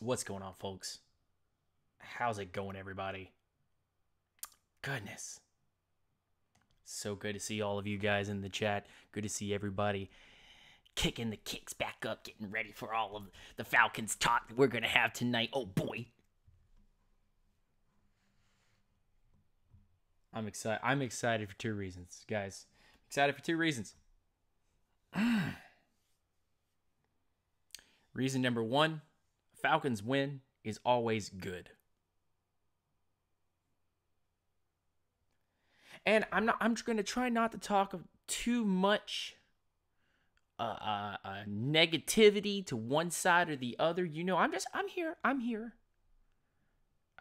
What's going on, folks? How's it going, everybody? Goodness. So good to see all of you guys in the chat. Good to see everybody kicking the kicks back up, getting ready for all of the Falcons talk that we're going to have tonight. Oh, boy. I'm excited. I'm excited for two reasons, guys. I'm excited for two reasons. Reason number one, Falcons win is always good. And I'm just going to try not to talk too much negativity to one side or the other. You know, I'm here. I'm here.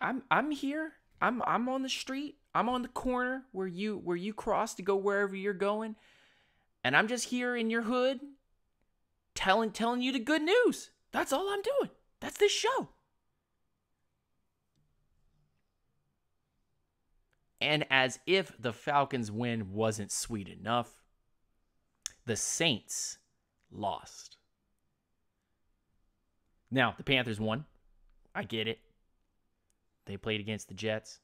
I'm on the street. I'm on the corner where you cross to go wherever you're going. And I'm just here in your hood telling you the good news. That's all I'm doing. That's this show. And as if the Falcons win wasn't sweet enough, the Saints lost. Now, the Panthers won. I get it. They played against the Jets.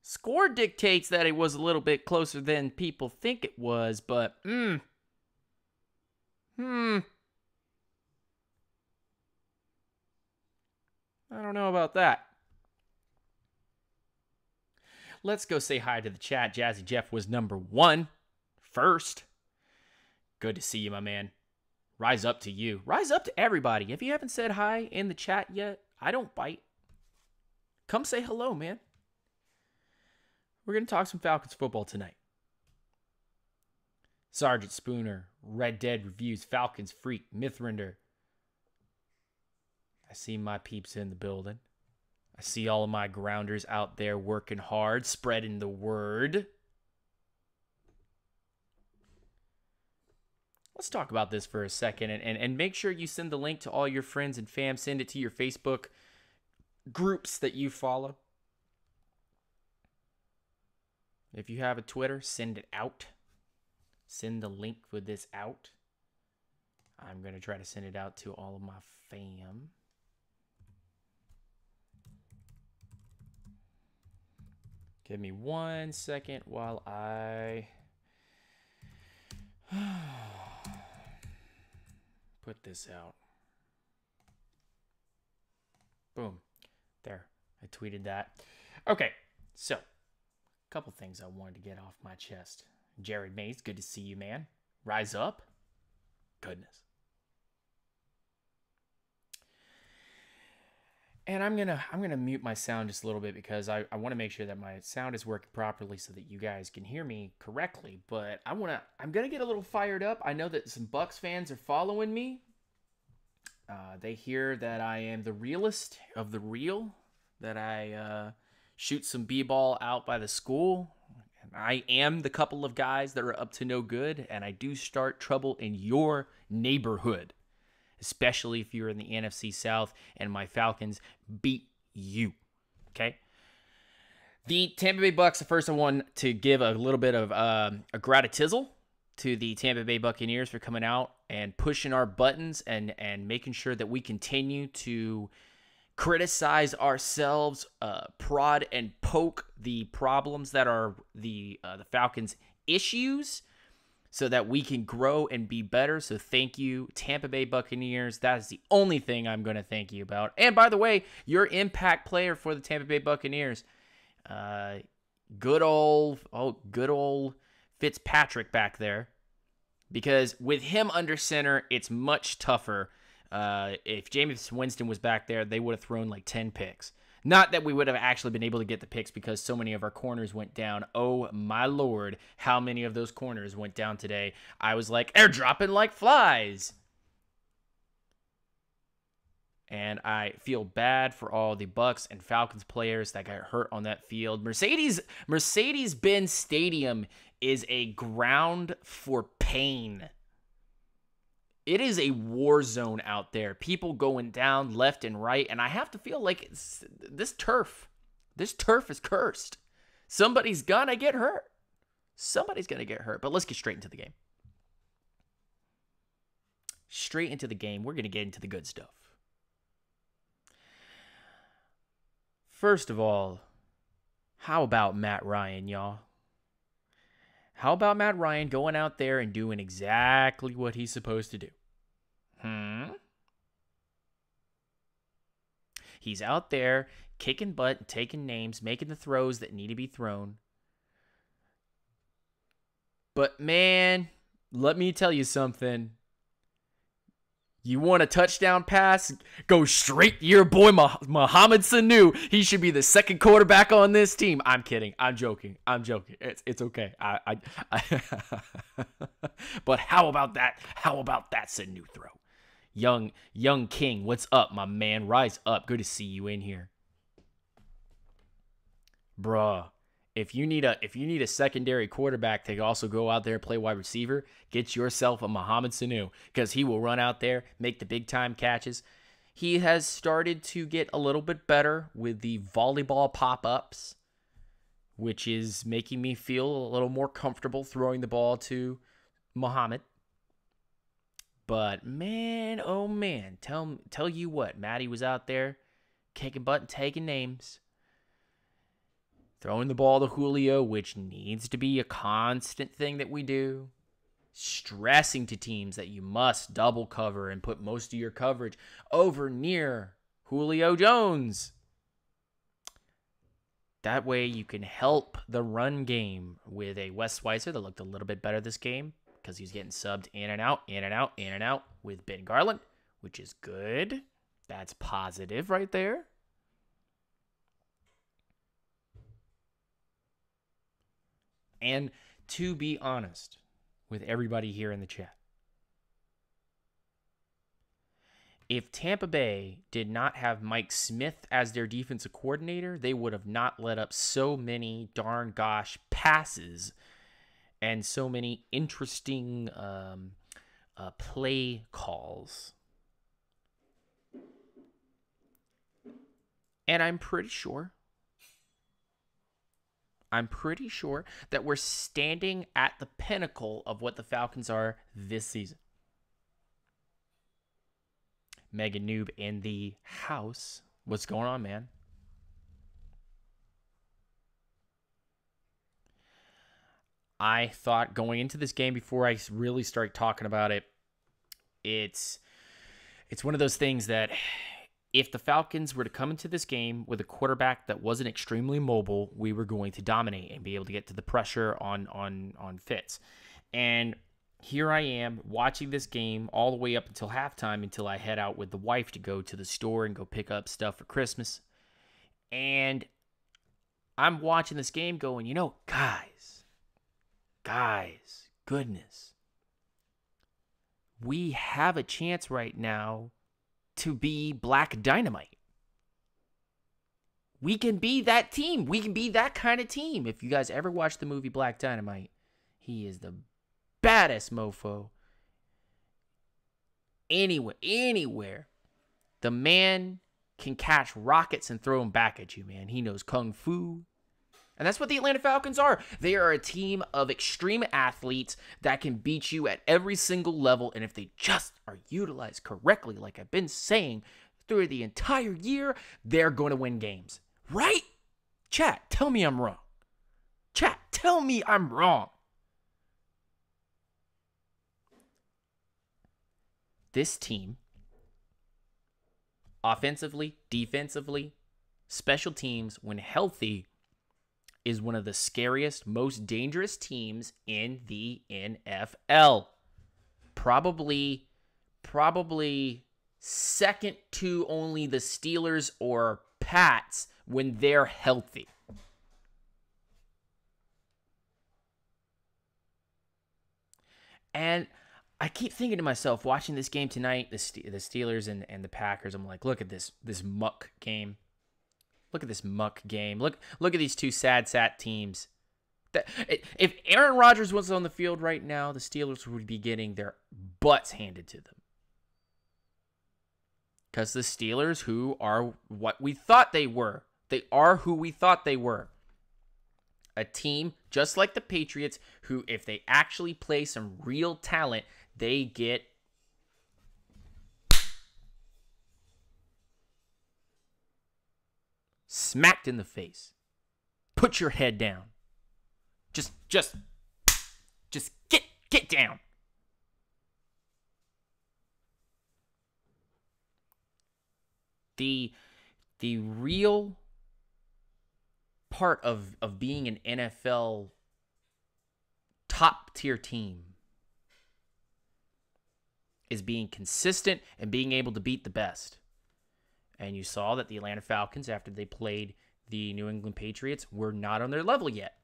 Score dictates that it was a little bit closer than people think it was, but I don't know about that. Let's go say hi to the chat. Jazzy Jeff was number 1 first. Good to see you, my man. Rise up to you. Rise up to everybody. If you haven't said hi in the chat yet, I don't bite. Come say hello, man. We're going to talk some Falcons football tonight. Sergeant Spooner, Red Dead Reviews, Falcons Freak, Mythrinder. I see my peeps in the building. I see all of my grounders out there working hard, spreading the word. Let's talk about this for a second and make sure you send the link to all your friends and fam. Send it to your Facebook groups that you follow. If you have a Twitter, send it out. Send the link for this out. I'm going to try to send it out to all of my fam. Give me 1 second while I put this out. Boom. There. I tweeted that. Okay. So, a couple things I wanted to get off my chest. Jared Mays, good to see you, man. Rise up. Goodness. And I'm gonna mute my sound just a little bit because I want to make sure that my sound is working properly so that you guys can hear me correctly. But I'm gonna get a little fired up. I know that some Bucs fans are following me. They hear that I am the realest of the real, that I shoot some b-ball out by the school. I am the couple of guys that are up to no good, and I do start trouble in your neighborhood, especially if you're in the NFC South and my Falcons beat you, okay? The Tampa Bay Bucs, first I want to give a little bit of a gratitizzle to the Tampa Bay Buccaneers for coming out and pushing our buttons and making sure that we continue to criticize ourselves, prod and poke the problems that are the Falcons' issues so that we can grow and be better. So thank you, Tampa Bay Buccaneers. That is the only thing I'm going to thank you about. And by the way, your impact player for the Tampa Bay Buccaneers, good old Fitzpatrick back there. Because with him under center, it's much tougher. If Jameis Winston was back there, they would have thrown like 10 picks. Not that we would have actually been able to get the picks because so many of our corners went down. Oh, my Lord, how many of those corners went down today. I was like, they're dropping like flies. And I feel bad for all the Bucs and Falcons players that got hurt on that field. Mercedes-Benz Stadium is a ground for pain. It is a war zone out there. People going down left and right. And I have to feel like this turf is cursed. Somebody's going to get hurt. But let's get straight into the game. We're going to get into the good stuff. First of all, how about Matt Ryan, y'all? How about Matt Ryan going out there and doing exactly what he's supposed to do? He's out there kicking butt, taking names, making the throws that need to be thrown. But man, let me tell you something. You want a touchdown pass? Go straight to your boy Mohamed Sanu. He should be the second quarterback on this team. I'm kidding. I'm joking. It's okay. But how about that? How about that Sanu throw? Young King, what's up, my man? Rise up. Good to see you in here. Bruh. If you need a secondary quarterback to also go out there and play wide receiver, get yourself a Mohamed Sanu because he will run out there, make the big time catches. He has started to get a little bit better with the volleyball pop-ups, which is making me feel a little more comfortable throwing the ball to Mohamed. But man, oh man, tell you what, Matty was out there kicking butt and taking names. Throwing the ball to Julio, which needs to be a constant thing that we do. Stressing to teams that you must double cover and put most of your coverage over near Julio Jones. That way you can help the run game with a Wes Schweitzer that looked a little bit better this game because he's getting subbed in and out with Ben Garland, which is good. That's positive right there. And to be honest with everybody here in the chat, if Tampa Bay did not have Mike Smith as their defensive coordinator, they would have not let up so many darn gosh passes and so many interesting play calls. And I'm pretty sure that we're standing at the pinnacle of what the Falcons are this season. Mega Noob in the house. What's going on, man? I thought going into this game before I really start talking about it, it's one of those things that if the Falcons were to come into this game with a quarterback that wasn't extremely mobile, we were going to dominate and be able to get to the pressure on Fitz. And here I am watching this game all the way up until halftime until I head out with the wife to go to the store and go pick up stuff for Christmas. And I'm watching this game going, guys, goodness. We have a chance right now to be Black Dynamite. We can be that team. We can be that kind of team. If you guys ever watched the movie Black Dynamite, he is the baddest mofo anywhere. The man can catch rockets and throw them back at you, man. He knows kung fu. And that's what the Atlanta Falcons are. They are a team of extreme athletes that can beat you at every single level. And if they just are utilized correctly, like I've been saying through the entire year, they're going to win games. Right? Chat, tell me I'm wrong. Chat, tell me I'm wrong. This team, offensively, defensively, special teams, when healthy, is one of the scariest, most dangerous teams in the NFL. Probably second to only the Steelers or Pats when they're healthy. And I keep thinking to myself, watching this game tonight, the Steelers and the Packers, I'm like, look at this muck game. Look at this muck game. Look at these two sad teams. If Aaron Rodgers was on the field right now, the Steelers would be getting their butts handed to them. Because the Steelers, who are what we thought they were. They are who we thought they were. A team, just like the Patriots, who, if they actually play some real talent, they get smacked in the face. Put your head down. Just get down. The real part of being an NFL top tier team is being consistent and being able to beat the best. And you saw that the Atlanta Falcons, after they played the New England Patriots, were not on their level yet.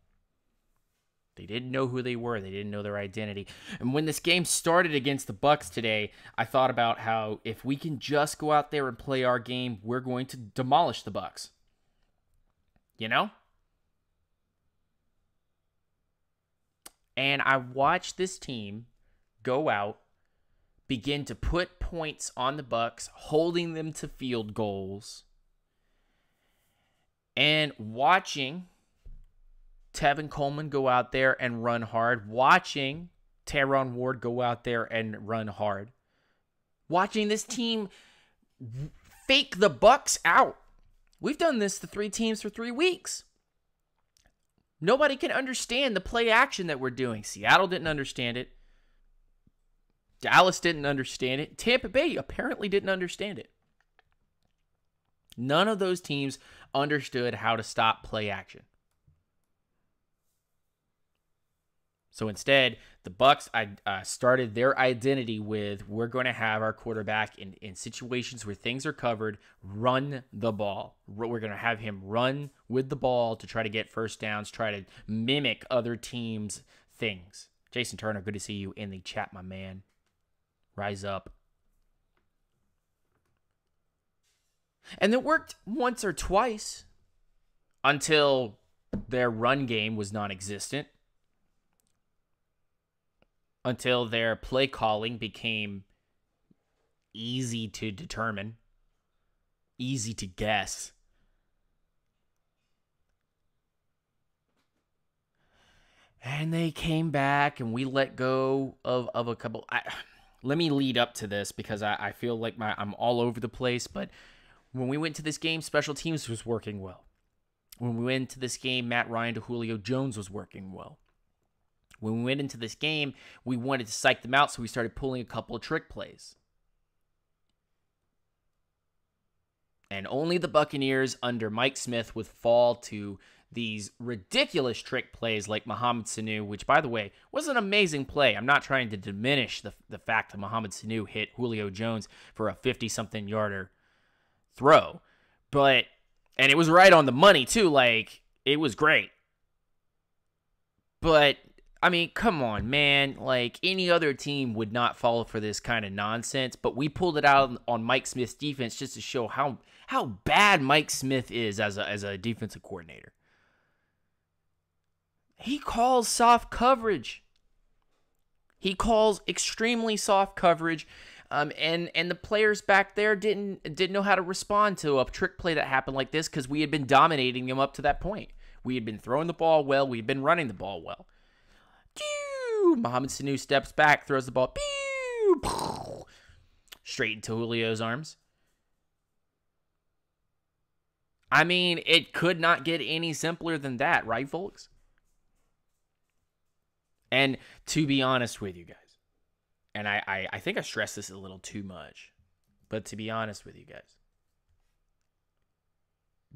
They didn't know who they were. They didn't know their identity. And when this game started against the Bucs today, I thought about how if we can just go out there and play our game, we're going to demolish the Bucs. You know? And I watched this team go out, begin to put points on the Bucs, holding them to field goals, and watching Tevin Coleman go out there and run hard, watching Tyron Ward go out there and run hard, watching this team fake the Bucs out. We've done this to 3 teams for 3 weeks. Nobody can understand the play action that we're doing. Seattle didn't understand it. Dallas didn't understand it. Tampa Bay apparently didn't understand it. None of those teams understood how to stop play action. So instead, the Bucs started their identity with, we're going to have our quarterback in situations where things are covered, run the ball. We're going to have him run with the ball to try to get first downs, try to mimic other teams' things. Jason Turner, good to see you in the chat, my man. Rise up. And it worked once or twice until their run game was non-existent. Until their play calling became easy to determine, easy to guess. And they came back and we let go of a couple. Let me lead up to this because I feel like I'm all over the place. But when we went to this game, special teams was working well. When we went to this game, Matt Ryan to Julio Jones was working well. When we went into this game, we wanted to psych them out, so we started pulling a couple of trick plays. And only the Buccaneers under Mike Smith would fall to these ridiculous trick plays like Mohamed Sanu, which, by the way, was an amazing play. I'm not trying to diminish the fact that Mohamed Sanu hit Julio Jones for a 50-something yarder throw. And it was right on the money, too. Like, it was great. But, I mean, come on, man. Like, any other team would not fall for this kind of nonsense. But we pulled it out on Mike Smith's defense just to show how bad Mike Smith is as a defensive coordinator. He calls soft coverage. He calls extremely soft coverage. And the players back there didn't know how to respond to a trick play that happened like this because we had been dominating them up to that point. We had been throwing the ball well. We had been running the ball well. Mohamed Sanu steps back, throws the ball straight into Julio's arms. I mean, it could not get any simpler than that, right, folks? And to be honest with you guys, and I think I stressed this a little too much, but to be honest with you guys,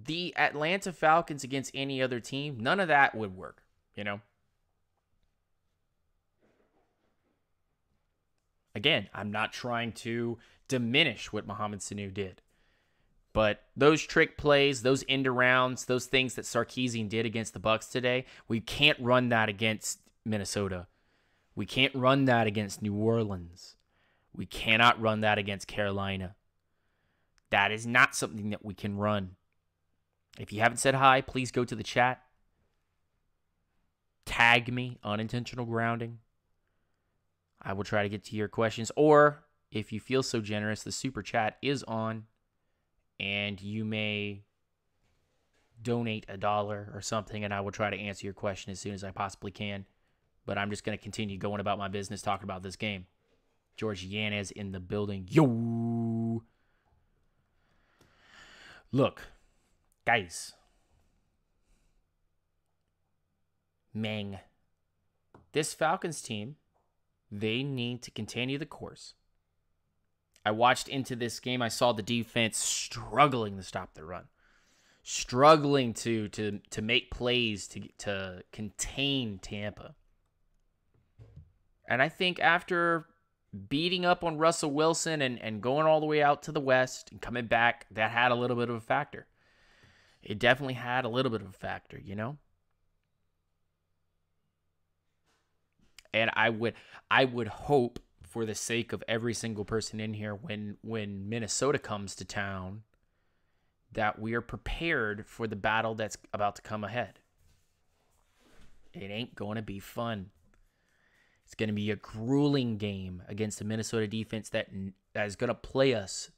the Atlanta Falcons against any other team, none of that would work, you know? Again, I'm not trying to diminish what Mohamed Sanu did. But those trick plays, those end arounds, those things that Sarkisian did against the Bucs today, we can't run that against Minnesota. We can't run that against New Orleans. We cannot run that against Carolina. That is not something that we can run. If you haven't said hi, please go to the chat. Tag me, Unintentional Grounding. I will try to get to your questions. Or, if you feel so generous, the super chat is on. And you may donate $1 or something, and I will try to answer your question as soon as I possibly can. But I'm just going to continue going about my business, talking about this game. George Yanez in the building. Yo! Look, guys. Meng. This Falcons team, they need to continue the course. I watched into this game. I saw the defense struggling to stop the run. Struggling to make plays to contain Tampa. And I think after beating up on Russell Wilson and going all the way out to the West and coming back, that had a little bit of a factor. It definitely had a little bit of a factor, you know? And I would hope, for the sake of every single person in here, when Minnesota comes to town, that we are prepared for the battle that's about to come ahead. It ain't going to be fun. It's going to be a grueling game against the Minnesota defense that is going to play us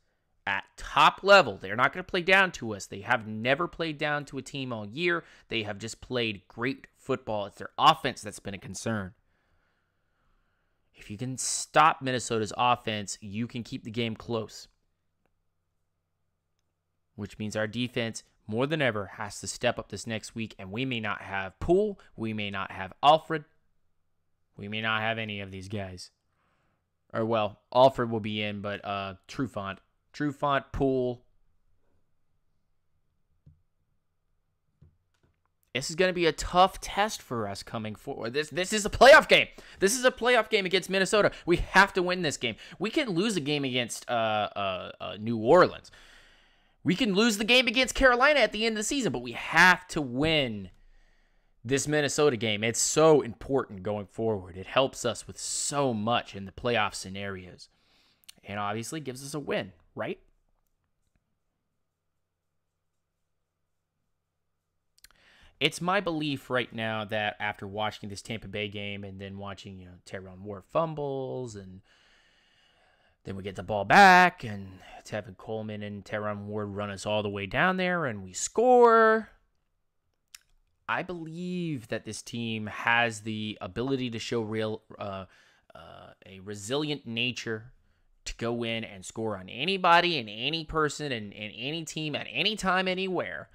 at top level. They're not going to play down to us. They have never played down to a team all year. They have just played great football. It's their offense that's been a concern. If you can stop Minnesota's offense, you can keep the game close. Which means our defense, more than ever, has to step up this next week. And we may not have Poole. We may not have Alfred. We may not have any of these guys. Or, well, Alfred will be in, but Trufant, Poole. This is going to be a tough test for us coming forward. This is a playoff game. This is a playoff game against Minnesota. We have to win this game. We can lose a game against New Orleans. We can lose the game against Carolina at the end of the season, but we have to win this Minnesota game. It's so important going forward. It helps us with so much in the playoff scenarios. And obviously gives us a win, right? It's my belief right now that after watching this Tampa Bay game and then watching, Tyrone Ward fumbles, and then we get the ball back, and Tevin Coleman and Tyrone Ward run us all the way down there, and we score. I believe that this team has the ability to show a resilient nature to go in and score on anybody and any person and any team at any time, anywhere.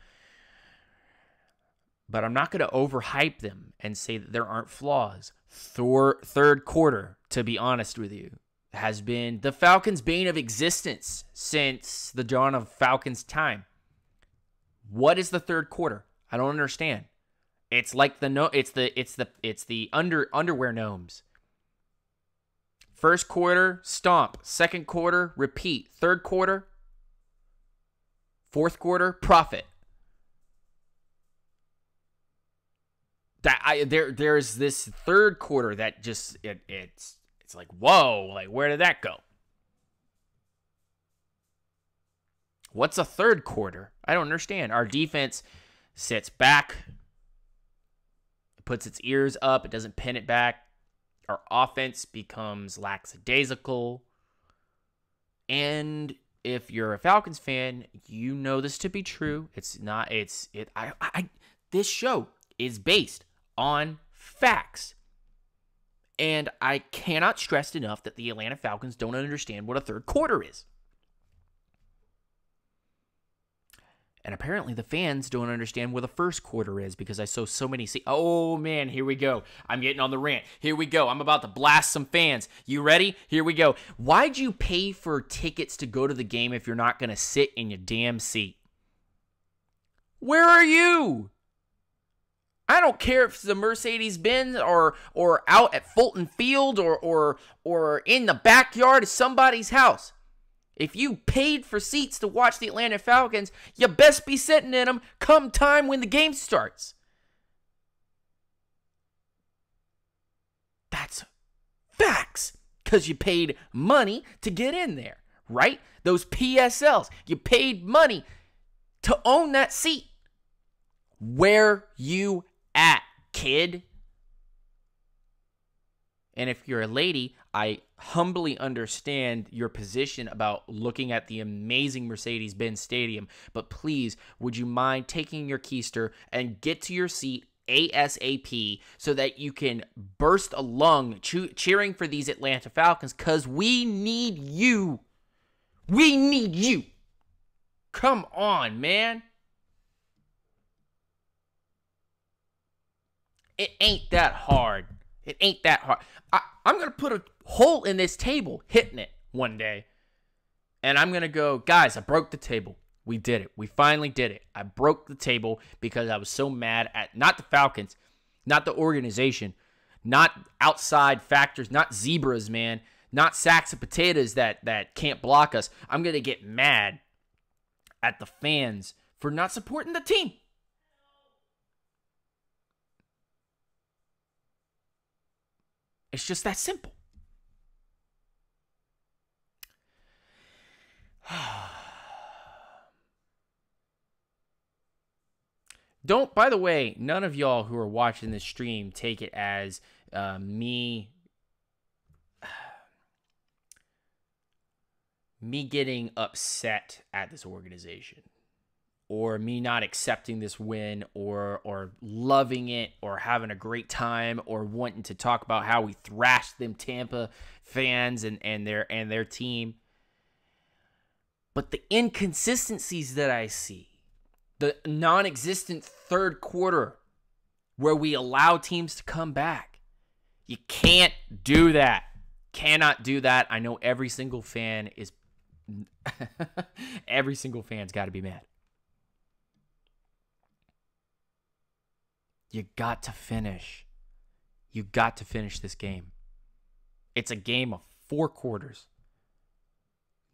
But I'm not going to overhype them and say that there aren't flaws. Third quarter, to be honest with you, has been the Falcons' bane of existence since the dawn of Falcons' time. What is the third quarter? I don't understand. It's like the underwear gnomes. First quarter, stomp. Second quarter, repeat. Third quarter, fourth quarter, profit. There's this third quarter that just it's like, whoa, like where did that go? What's a third quarter? I don't understand. Our defense sits back, puts its ears up, it doesn't pin it back. Our offense becomes lackadaisical. And if you're a Falcons fan, you know this to be true. This show is based on facts. And I cannot stress enough that the Atlanta Falcons don't understand what a third quarter is. And apparently the fans don't understand what the first quarter is because I saw so many. Oh, man, here we go. I'm getting on the rant. Here we go. I'm about to blast some fans. You ready? Here we go. Why'd you pay for tickets to go to the game if you're not going to sit in your damn seat? Where are you? I don't care if it's the Mercedes-Benz or out at Fulton Field or in the backyard of somebody's house. If you paid for seats to watch the Atlanta Falcons, you best be sitting in them come time when the game starts. That's facts, because you paid money to get in there, right? Those PSLs, you paid money to own that seat. Where you at, kid? And if you're a lady, I humbly understand your position about looking at the amazing Mercedes-Benz Stadium, but please, would you mind taking your keister and get to your seat ASAP so that you can burst a lung cheering for these Atlanta Falcons, because we need you. We need you. Come on, man. It ain't that hard. It ain't that hard. I'm going to put a hole in this table hitting it one day. And I'm going to go, guys, I broke the table. We did it. We finally did it. I broke the table because I was so mad at not the Falcons, not the organization, not outside factors, not zebras, man, not sacks of potatoes that can't block us. I'm going to get mad at the fans for not supporting the team. It's just that simple. Don't, by the way, none of y'all who are watching this stream take it as me getting upset at this organization, or me not accepting this win, or loving it, or having a great time, or wanting to talk about how we thrashed them Tampa fans and their team. But the inconsistencies that I see, the non-existent third quarter where we allow teams to come back, you can't do that. Cannot do that. I know every single fan is every single fan's got to be mad. You got to finish. You got to finish this game. It's a game of 4 quarters.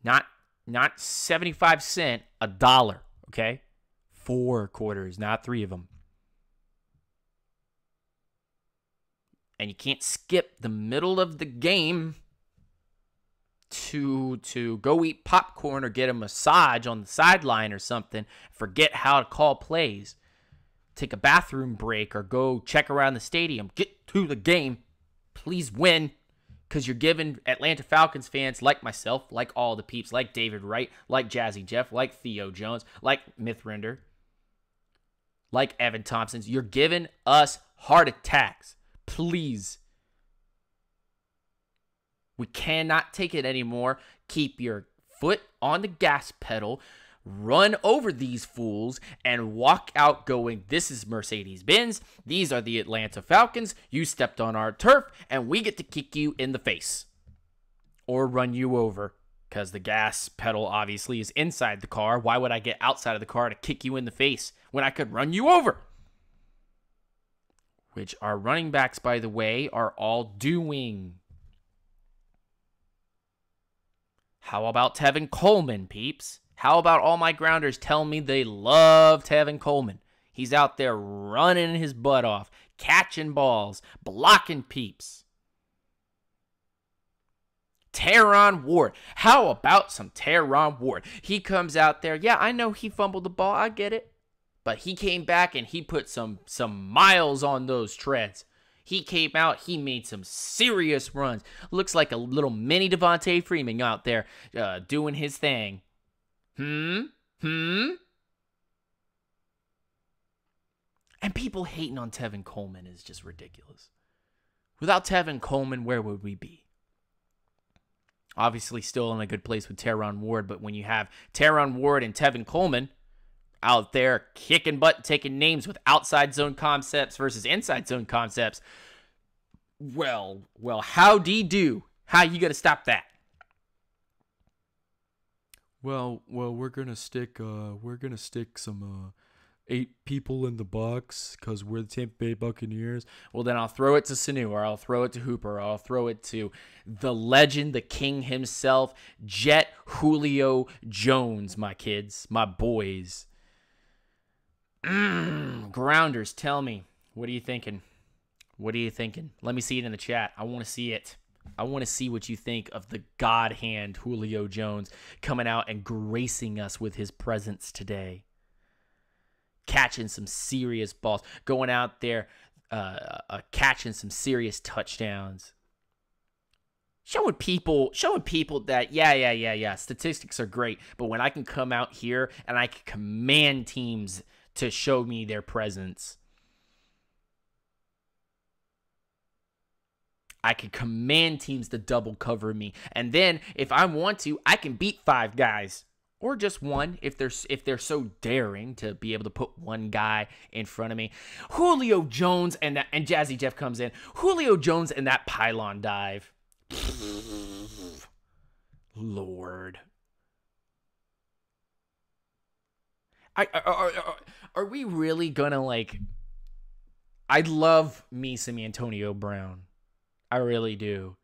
Not 75 cents, $1, okay? 4 quarters, not 3 of them. And you can't skip the middle of the game to go eat popcorn or get a massage on the sideline or something. Forget how to call plays. Take a bathroom break or go check around the stadium. Get to the game. Please win. Because you're giving Atlanta Falcons fans like myself, like all the peeps, like David Wright, like Jazzy Jeff, like Theo Jones, like Mythrinder, like Evan Thompson, you're giving us heart attacks. Please. We cannot take it anymore. Keep your foot on the gas pedal. Run over these fools and walk out going, this is Mercedes-Benz. These are the Atlanta Falcons. You stepped on our turf, and we get to kick you in the face. Or run you over, because the gas pedal obviously is inside the car. Why would I get outside of the car to kick you in the face when I could run you over? which our running backs, by the way, are all doing. How about Tevin Coleman, peeps? How about all my grounders tell me they love Tevin Coleman? He's out there running his butt off, catching balls, blocking peeps. Teron Ward. How about some Teron Ward? He comes out there. Yeah, I know he fumbled the ball. I get it. But he came back and he put some miles on those treads. He came out. He made some serious runs. Looks like a little mini Devontae Freeman out there doing his thing. And people hating on Tevin Coleman is just ridiculous. Without Tevin Coleman, where would we be? Obviously still in a good place with Teron Ward, but when you have Teron Ward and Tevin Coleman out there kicking butt, taking names with outside zone concepts versus inside zone concepts, well, howdy do? How you gonna stop that? Well, we're gonna stick some 8 people in the Bucs because we're the Tampa Bay Buccaneers. Well, then I'll throw it to Sanu, or I'll throw it to Hooper, or I'll throw it to the legend, the king himself, Jet Julio Jones, my kids, my boys. Grounders, tell me, what are you thinking? What are you thinking? Let me see it in the chat. I want to see it. I want to see what you think of the God hand Julio Jones coming out and gracing us with his presence today. Catching some serious balls, going out there, catching some serious touchdowns. Showing people that, yeah, statistics are great, but when I can come out here and I can command teams to show me their presence, I can command teams to double cover me, and then if I want to, I can beat 5 guys. Or just one, if they're so daring to be able to put one guy in front of me. Julio Jones and Jazzy Jeff comes in. Julio Jones and that pylon dive. Lord. Are we really gonna I love me some Antonio Brown. I really do.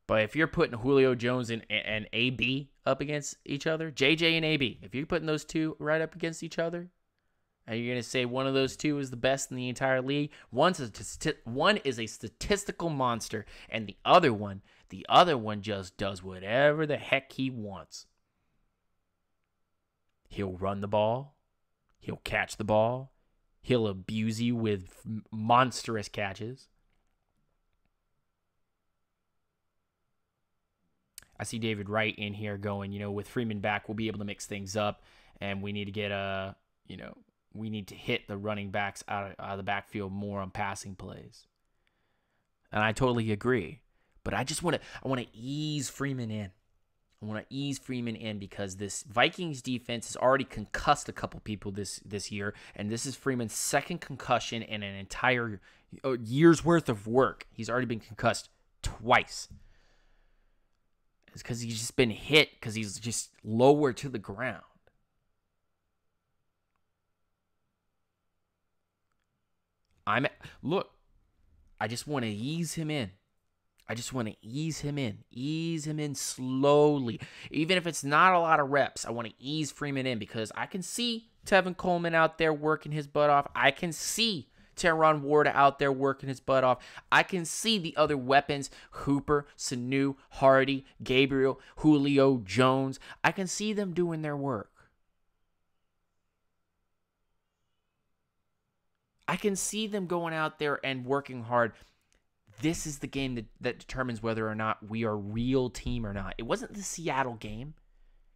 But if you're putting Julio Jones and AB up against each other, JJ and AB, if you're putting those two right up against each other, and you're going to say one of those two is the best in the entire league, one is a statistical monster, and the other one just does whatever the heck he wants. He'll run the ball. He'll catch the ball. He'll abuse you with monstrous catches. I see David Wright in here going, with Freeman back, we'll be able to mix things up, and we need to get we need to hit the running backs out of the backfield more on passing plays. And I totally agree. But I want to ease Freeman in. I want to ease Freeman in because this Vikings defense has already concussed a couple people this year, and this is Freeman's second concussion in an entire year's worth of work. He's already been concussed twice. It's because he's just been hit because he's just lower to the ground. Look, I just want to ease him in. Ease him in slowly. Even if it's not a lot of reps, I want to ease Freeman in because I can see Tevin Coleman out there working his butt off. I can see Teron Ward out there working his butt off. I can see the other weapons, Hooper, Sanu, Hardy, Gabriel, Julio, Jones. I can see them doing their work. I can see them going out there and working hard. This is the game that determines whether or not we are a real team or not. It wasn't the Seattle game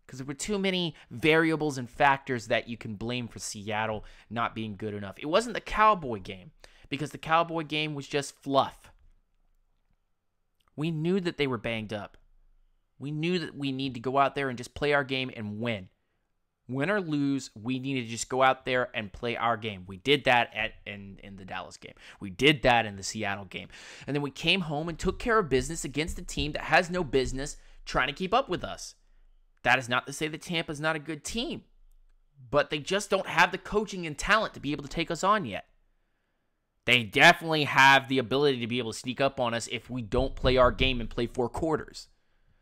because there were too many variables and factors that you can blame for Seattle not being good enough. It wasn't the Cowboy game because the Cowboy game was just fluff. We knew that they were banged up. We knew that we need to go out there and just play our game and win. Win or lose, we need to just go out there and play our game. We did that in the Dallas game. We did that in the Seattle game. And then we came home and took care of business against a team that has no business trying to keep up with us. That is not to say that Tampa's not a good team, but they just don't have the coaching and talent to be able to take us on yet. They definitely have the ability to be able to sneak up on us if we don't play our game and play 4 quarters.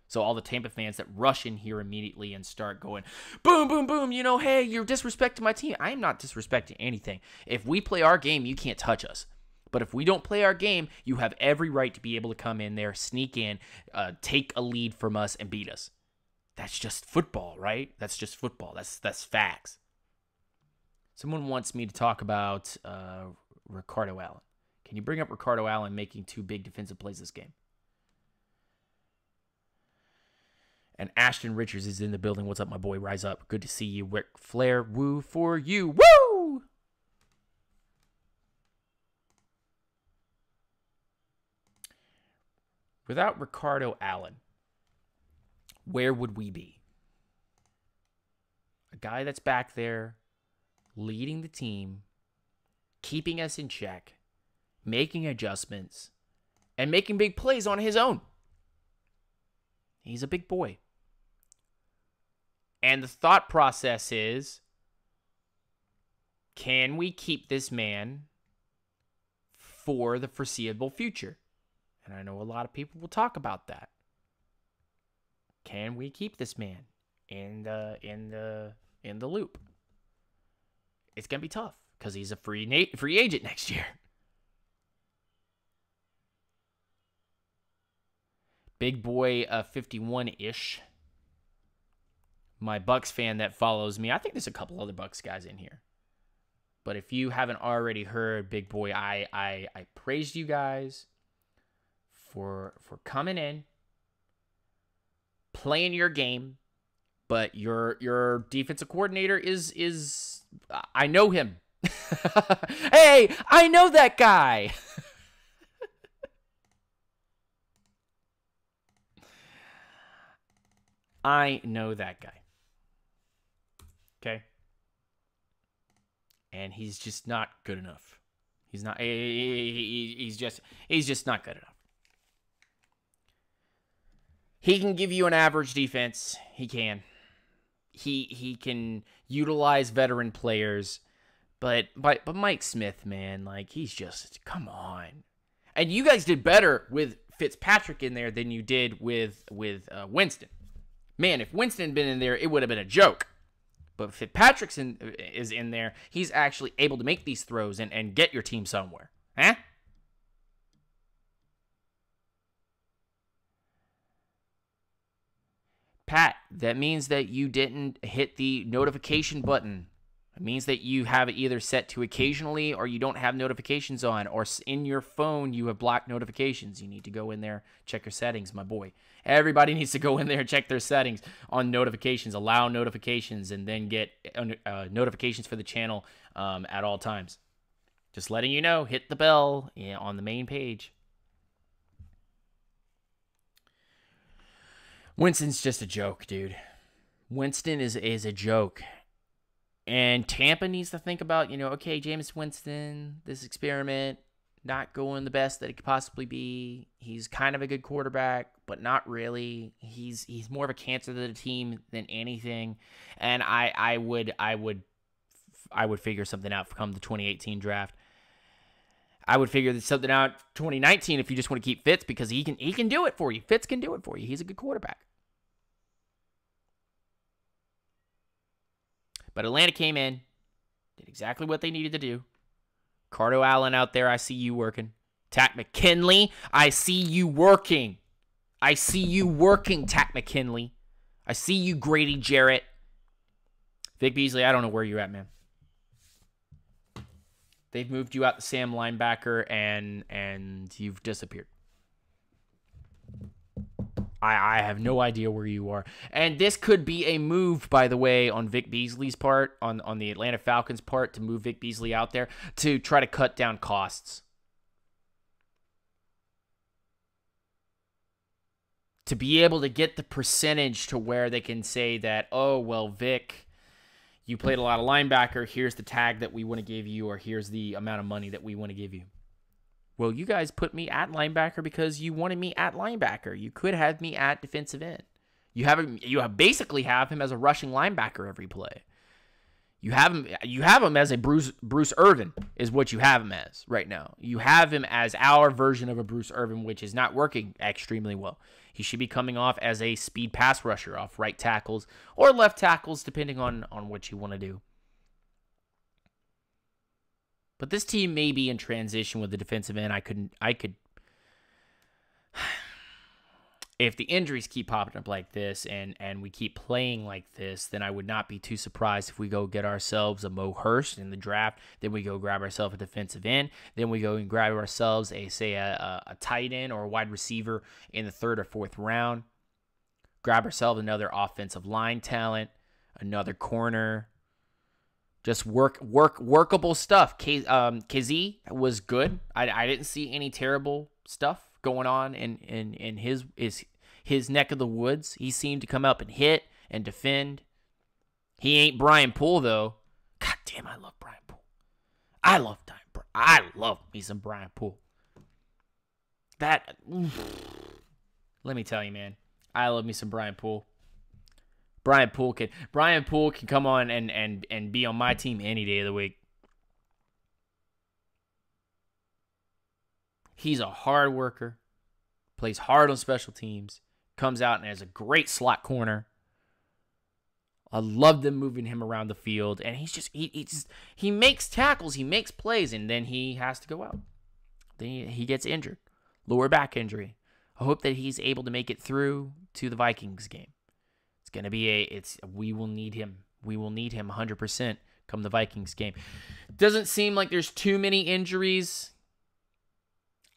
So all the Tampa fans that rush in here immediately and start going, boom, boom, boom, hey, you're disrespecting my team. I am not disrespecting anything. If we play our game, you can't touch us. But if we don't play our game, you have every right to be able to come in there, sneak in, take a lead from us, and beat us. That's just football, right? That's just football. That's facts. Someone wants me to talk about Ricardo Allen. Can you bring up Ricardo Allen making 2 big defensive plays this game? And Ashton Richards is in the building. What's up, my boy? Rise up. Good to see you. Ric Flair, woo for you. Woo! Without Ricardo Allen, where would we be? A guy that's back there, leading the team, keeping us in check, making adjustments, and making big plays on his own. He's a big boy. And the thought process is, can we keep this man for the foreseeable future? And I know a lot of people will talk about that. Can we keep this man in the loop? It's gonna be tough because he's a free agent next year. Big boy 51-ish. My Bucs fan that follows me. I think there's a couple other Bucs guys in here. But if you haven't already heard, big boy, I praised you guys for coming in, playing your game, but your defensive coordinator is I know him. Hey, I know that guy. I know that guy. Okay? And he's just not good enough. He's not he's just not good enough. He can give you an average defense. He can. He can utilize veteran players, but Mike Smith, man, like he's just, come on. And you guys did better with Fitzpatrick in there than you did with Winston. Man, if Winston had been in there, it would have been a joke. But Fitzpatrick is in there. He's actually able to make these throws and get your team somewhere. Huh? Pat, that means that you didn't hit the notification button. It means that you have it either set to occasionally or you don't have notifications on, or in your phone you have blocked notifications. You need to go in there, check your settings, my boy. Everybody needs to go in there and check their settings on notifications, allow notifications, and then get notifications for the channel at all times. Just letting you know, hit the bell on the main page. Winston's just a joke, dude. Winston is a joke. And Tampa needs to think about, okay, Jameis Winston, this experiment, not going the best that it could possibly be. He's kind of a good quarterback, but not really. He's more of a cancer to the team than anything. And I would figure something out come the 2018 draft. I would figure something out 2019 if you just want to keep Fitz, because he can do it for you. Fitz can do it for you. He's a good quarterback. But Atlanta came in, did exactly what they needed to do. Ricardo Allen out there, I see you working. Takk McKinley, I see you working. I see you working, Takk McKinley. I see you, Grady Jarrett. Vic Beasley, I don't know where you're at, man. They've moved you out to Sam linebacker, and you've disappeared. I have no idea where you are. And this could be a move, by the way, on Vic Beasley's part, on the Atlanta Falcons' part, to move Vic Beasley out there to try to cut down costs. To be able to get the percentage to where they can say that, oh, well, Vic, you played a lot of linebacker, here's the tag that we want to give you, or here's the amount of money that we want to give you. Well, you guys put me at linebacker because you wanted me at linebacker. You could have me at defensive end. You basically have him as a rushing linebacker every play. You have him as a Bruce Irvin is what you have him as right now. You have him as our version of a Bruce Irvin, which is not working extremely well. He should be coming off as a speed pass rusher off right tackles or left tackles, depending on what you want to do. But this team may be in transition with the defensive end. I could if the injuries keep popping up like this and we keep playing like this, then I would not be too surprised if we go get ourselves a Mo Hurst in the draft. Then we go grab ourselves a defensive end. Then we go and grab ourselves a tight end or a wide receiver in the 3rd or 4th round. Grab ourselves another offensive line talent, another corner. Just workable stuff. KZ was good. I didn't see any terrible stuff going on in his neck of the woods. He seemed to come up and hit and defend. He ain't Brian Poole, though. God damn, I love Brian Poole. I love me some Brian Poole. Let me tell you, man. I love me some Brian Poole. Brian Poole can come on and be on my team any day of the week. He's a hard worker, plays hard on special teams, comes out and has a great slot corner. I love them moving him around the field, and he makes tackles, he makes plays, and then he has to go out. Then he gets injured, lower back injury. I hope that he's able to make it through to the Vikings game. It's gonna be we will need him. We will need him 100% come the Vikings game. Doesn't seem like there's too many injuries.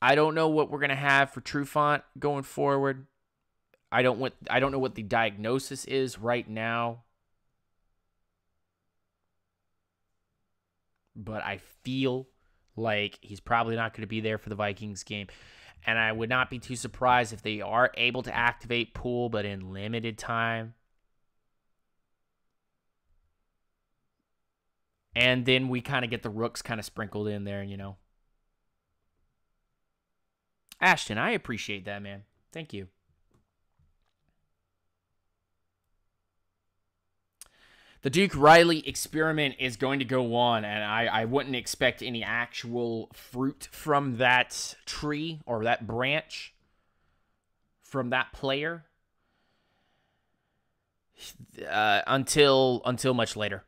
I don't know what we're going to have for Trufant going forward. I don't know what the diagnosis is right now. But I feel like he's probably not going to be there for the Vikings game. And I would not be too surprised if they are able to activate Poole, but in limited time. And then we kind of get the rooks kind of sprinkled in there, you know. Ashton, I appreciate that, man. Thank you. The Duke Riley experiment is going to go on, and I wouldn't expect any actual fruit from that tree or that branch from that player until much later.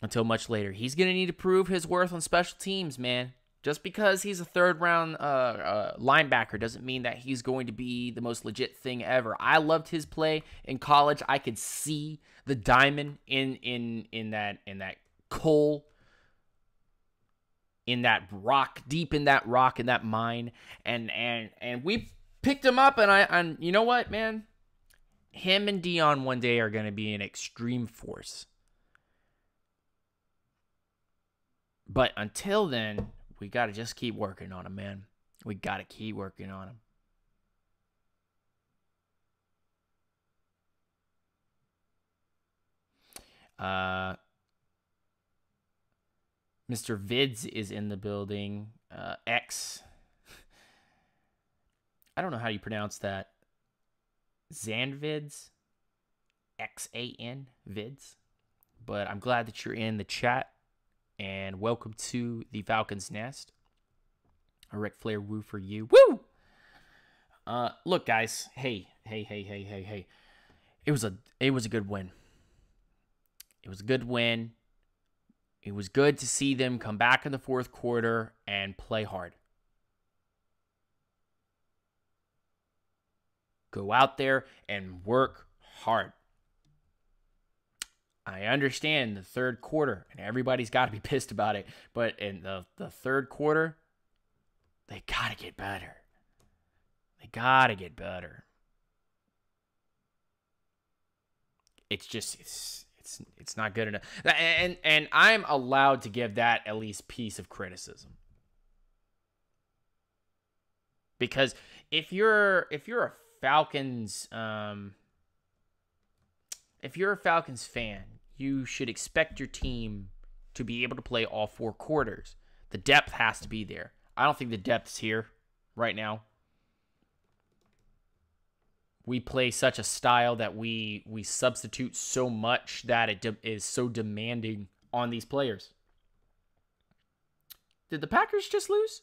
Until much later. He's going to need to prove his worth on special teams, man. Just because he's a 3rd-round linebacker doesn't mean that he's going to be the most legit thing ever. I loved his play in college. I could see the diamond in that coal, in that rock, deep in that rock, in that mine, and we picked him up. And you know what, man? Him and Dion one day are going to be an extreme force. But until then, we got to just keep working on him, man. We got to keep working on him. Mr. Vids is in the building. X. I don't know how you pronounce that. Xanvids. Xan Vids. But I'm glad that you're in the chat. And welcome to the Falcons Nest. A Ric Flair woo for you. Woo! Look, guys. Hey. It was a good win. It was a good win. It was good to see them come back in the 4th quarter and play hard. Go out there and work hard. I understand the 3rd quarter, and everybody's got to be pissed about it. But in the 3rd quarter, they got to get better. They got to get better. It's just, it's not good enough. And I'm allowed to give that at least piece of criticism. Because if you're a Falcons, if you're a Falcons fan, you should expect your team to be able to play all 4 quarters. The depth has to be there. I don't think the depth's here right now. we play such a style that we substitute so much that it is so demanding on these players. Did the Packers just lose?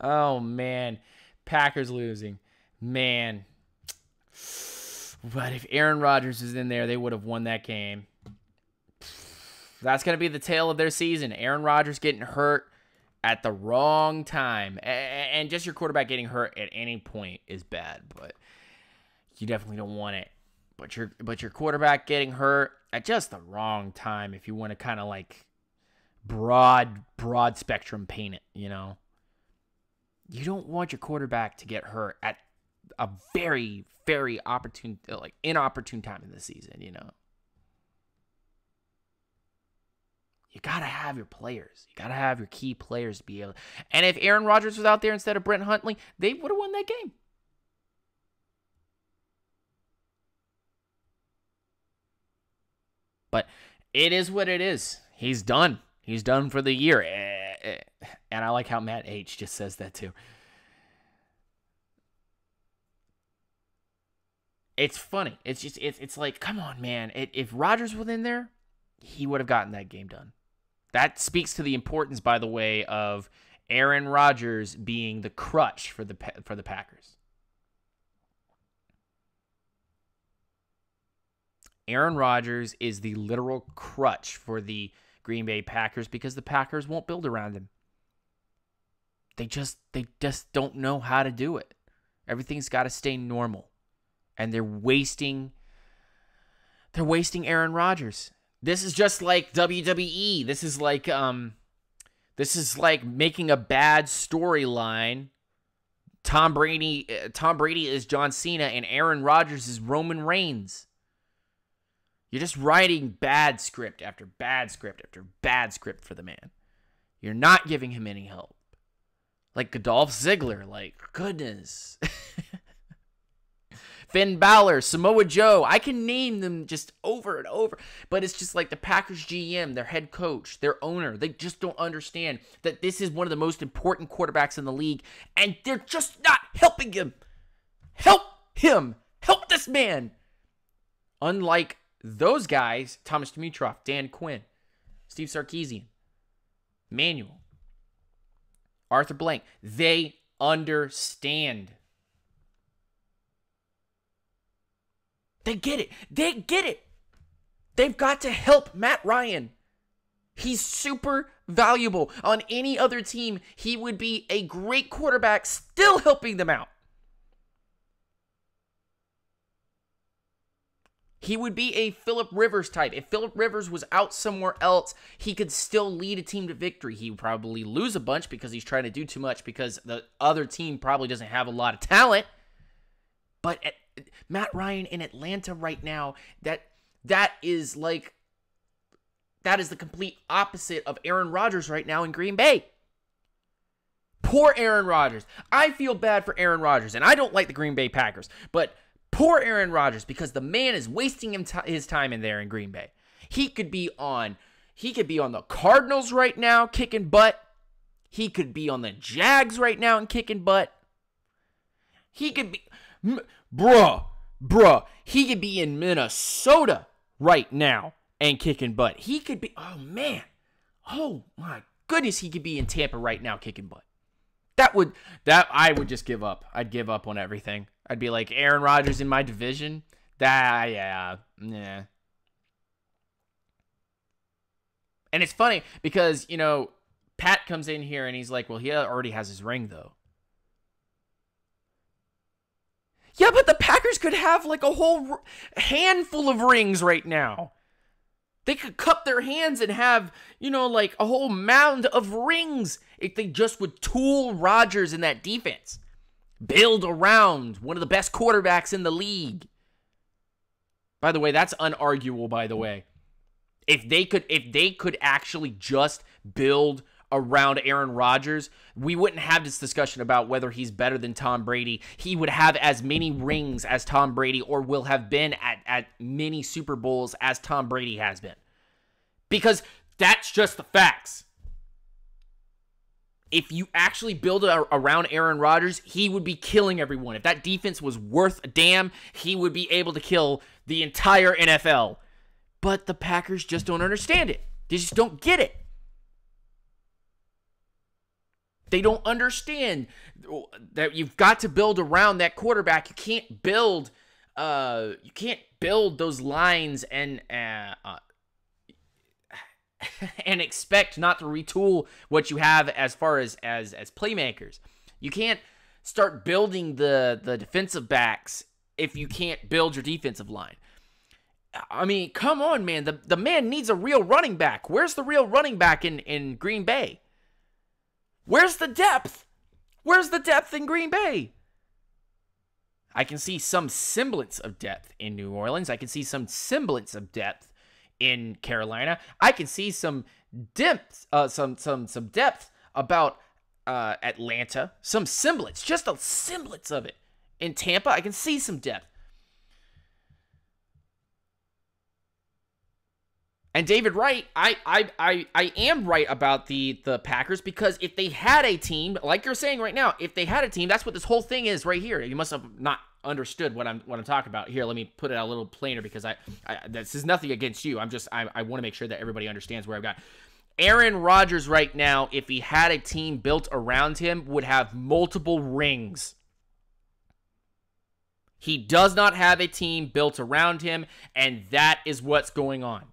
Oh, man. Packers losing. Man. But if Aaron Rodgers was in there, they would have won that game. That's going to be the tale of their season. Aaron Rodgers getting hurt at the wrong time. And just your quarterback getting hurt at any point is bad, but you definitely don't want it. But your quarterback getting hurt at just the wrong time, if you want to kind of like broad spectrum paint it, you know. You don't want your quarterback to get hurt at a very, very inopportune time in the season, you know. You got to have your players. You got to have your key players to be able to. And if Aaron Rodgers was out there instead of Brent Hundley, they would have won that game. But it is what it is. He's done. He's done for the year. And I like how Matt H just says that too. It's funny. It's just, it's like, come on, man. If Rodgers was in there, he would have gotten that game done. That speaks to the importance, by the way, of Aaron Rodgers being the crutch for the Packers. Aaron Rodgers is the literal crutch for the Green Bay Packers because the Packers won't build around him. They just don't know how to do it. Everything's got to stay normal. And they're wasting Aaron Rodgers. This is just like WWE. This is like making a bad storyline. Tom Brady is John Cena and Aaron Rodgers is Roman Reigns. You're just writing bad script after bad script after bad script for the man. You're not giving him any help. Like Dolph Ziggler, like, goodness. Finn Balor, Samoa Joe. I can name them just over and over. But it's just like the Packers GM, their head coach, their owner. They just don't understand that this is one of the most important quarterbacks in the league. And they're just not helping him. Help him. Help this man. Unlike those guys, Thomas Dimitroff, Dan Quinn, Steve Sarkisian, Manuel, Arthur Blank, they understand. They get it. They get it. They've got to help Matt Ryan. He's super valuable. On any other team, he would be a great quarterback still helping them out. He would be a Phillip Rivers type. If Phillip Rivers was out somewhere else, he could still lead a team to victory. He would probably lose a bunch because he's trying to do too much because the other team probably doesn't have a lot of talent. But Matt Ryan in Atlanta right now, that is the complete opposite of Aaron Rodgers right now in Green Bay. Poor Aaron Rodgers. I feel bad for Aaron Rodgers, and I don't like the Green Bay Packers, but poor Aaron Rodgers because the man is wasting his time in there in Green Bay. He could be on the Cardinals right now kicking butt. He could be on the Jags right now and kicking butt. He could be bruh, he could be in Minnesota right now and kicking butt. He could be, oh man, oh my goodness, he could be in Tampa right now kicking butt. I would just give up. I'd give up on everything. I'd be like, Aaron Rodgers in my division? Yeah. And it's funny because, you know, Pat comes in here and he's like, well, he already has his ring, though. Yeah, but the Packers could have like a whole handful of rings right now. They could cup their hands and have, you know, like a whole mound of rings if they just would tool Rodgers in that defense. Build around one of the best quarterbacks in the league. By the way, that's unarguable, by the way. If they could actually just build around Aaron Rodgers, we wouldn't have this discussion about whether he's better than Tom Brady. He would have as many rings as Tom Brady or will have been at many Super Bowls as Tom Brady has been. Because That's just the facts. If you actually build around Aaron Rodgers, he would be killing everyone. If that defense was worth a damn, he would be able to kill the entire NFL. But the Packers just don't understand it. They just don't get it. They don't understand that you've got to build around that quarterback. You can't build those lines and expect not to retool what you have as far as playmakers. You can't start building the defensive backs if you can't build your defensive line. I mean, come on, man. The man needs a real running back. Where's the real running back in Green Bay? Where's the depth? Where's the depth in Green Bay? I can see some semblance of depth in New Orleans. I can see some semblance of depth in Carolina. I can see some depth, some depth about Atlanta. Some semblance, just a semblance of it. In Tampa, I can see some depth. And David Wright, I am right about the Packers, because if they had a team, like you're saying right now, if they had a team, that's what this whole thing is right here. You must have not understood what I'm talking about. Here, let me put it a little plainer, because I this is nothing against you. I want to make sure that everybody understands where I've got. Aaron Rodgers right now, if he had a team built around him, would have multiple rings. He does not have a team built around him, and that is what's going on.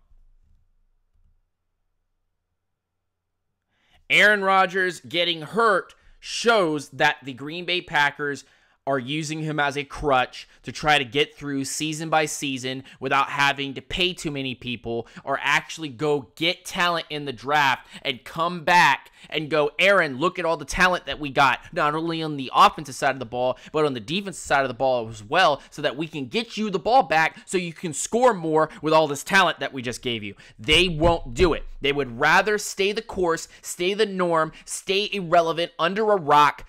Aaron Rodgers getting hurt shows that the Green Bay Packers are using him as a crutch to try to get through season by season without having to pay too many people, or actually go get talent in the draft and come back and go, Aaron, look at all the talent that we got, not only on the offensive side of the ball, but on the defensive side of the ball as well, so that we can get you the ball back so you can score more with all this talent that we just gave you. They won't do it. They would rather stay the course, stay the norm, stay irrelevant under a rock,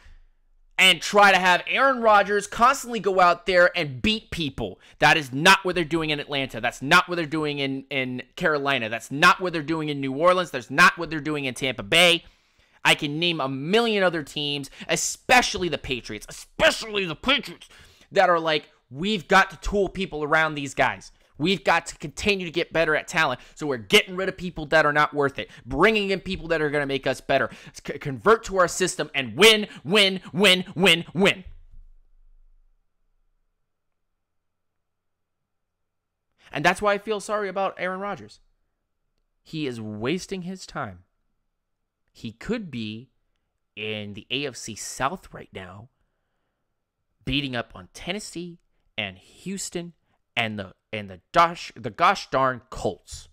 and try to have Aaron Rodgers constantly go out there and beat people. That is not what they're doing in Atlanta. That's not what they're doing in Carolina. That's not what they're doing in New Orleans. That's not what they're doing in Tampa Bay. I can name a million other teams, especially the Patriots, that are like, we've got to tool people around these guys. We've got to continue to get better at talent, so we're getting rid of people that are not worth it, bringing in people that are going to make us better, convert to our system, and win. And that's why I feel sorry about Aaron Rodgers. He is wasting his time. He could be in the AFC South right now, beating up on Tennessee and Houston and the gosh darn Colts,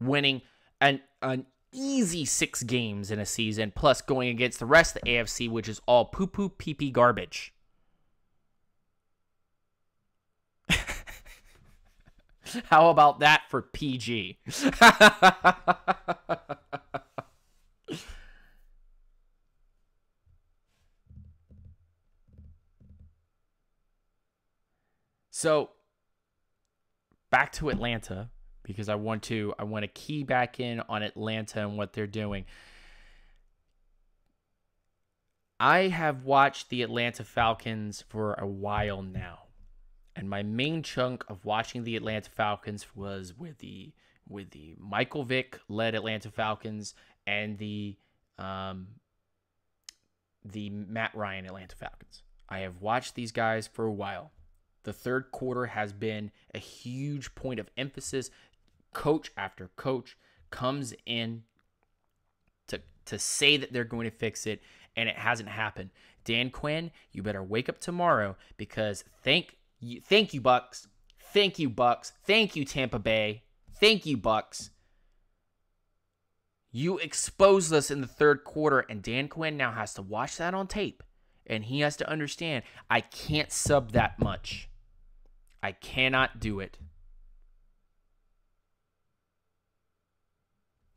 winning an easy 6 games in a season, plus going against the rest of the AFC, which is all poo-poo pee-pee garbage. How about that for PG? So, back to Atlanta, because I want to key back in on Atlanta and what they're doing. I have watched the Atlanta Falcons for a while now, and my main chunk of watching the Atlanta Falcons was with the Michael Vick led Atlanta Falcons and the Matt Ryan Atlanta Falcons. I have watched these guys for a while. The third quarter has been a huge point of emphasis. Coach after coach comes in to say that they're going to fix it, and it hasn't happened. Dan Quinn, you better wake up tomorrow, because thank you, Bucs. Thank you, Bucs. Thank you, Tampa Bay. Thank you, Bucs. You exposed us in the third quarter, and Dan Quinn now has to watch that on tape, and he has to understand, I can't sub that much. I cannot do it.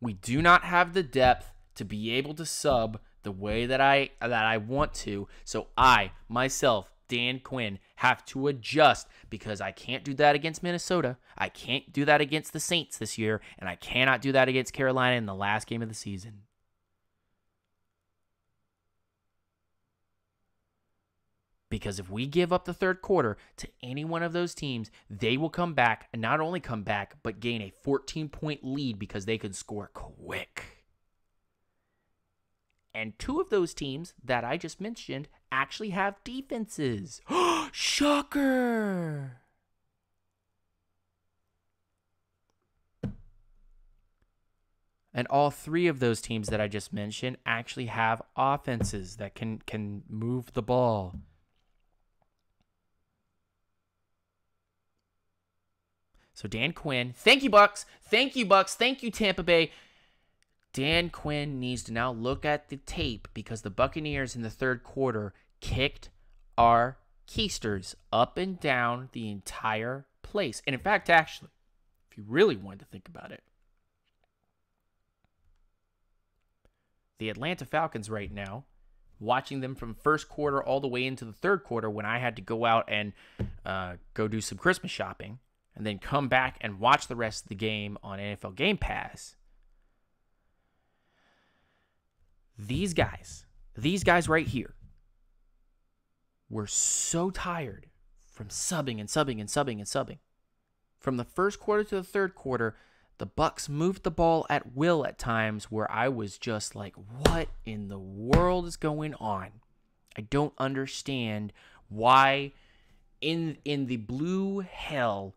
We do not have the depth to be able to sub the way that I want to. So I, myself, Dan Quinn have to adjust, because I can't do that against Minnesota. I can't do that against the Saints this year, and I cannot do that against Carolina in the last game of the season. Because if we give up the third quarter to any one of those teams, they will come back, and not only come back, but gain a 14-point lead because they can score quick. And two of those teams that I just mentioned actually have defenses. Shocker! And all three of those teams that I just mentioned actually have offenses that can move the ball. So Dan Quinn, thank you, Bucs. Thank you, Bucs. Thank you, Tampa Bay. Dan Quinn needs to now look at the tape, because the Buccaneers in the third quarter kicked our keisters up and down the entire place. And in fact, actually, if you really wanted to think about it, the Atlanta Falcons right now, watching them from first quarter all the way into the third quarter, when I had to go out and go do some Christmas shopping, and then come back and watch the rest of the game on NFL Game Pass. These guys right here were so tired from subbing and subbing and subbing and subbing. From the first quarter to the third quarter, the Bucs moved the ball at will at times, where I was just like, what in the world is going on? I don't understand why in the blue hell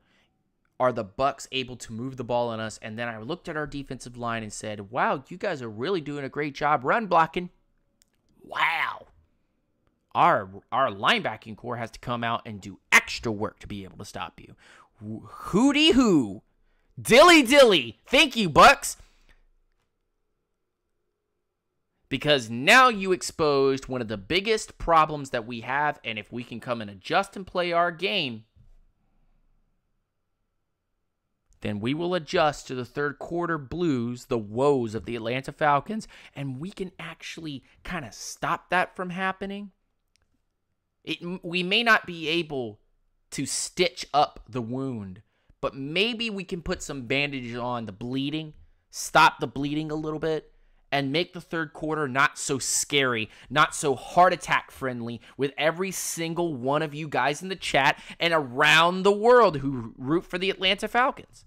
are the Bucs able to move the ball on us. And then I looked at our defensive line and said, wow, you guys are really doing a great job run blocking. Wow. Our linebacking core has to come out and do extra work to be able to stop you. Hooty hoo. Dilly dilly. Thank you, Bucs. Because now you exposed one of the biggest problems that we have, and if we can come and adjust and play our game, then we will adjust to the third quarter blues, the woes of the Atlanta Falcons, and we can actually kind of stop that from happening. We may not be able to stitch up the wound, but maybe we can put some bandages on the bleeding, stop the bleeding a little bit, and make the third quarter not so scary, not so heart attack friendly with every single one of you guys in the chat and around the world who root for the Atlanta Falcons.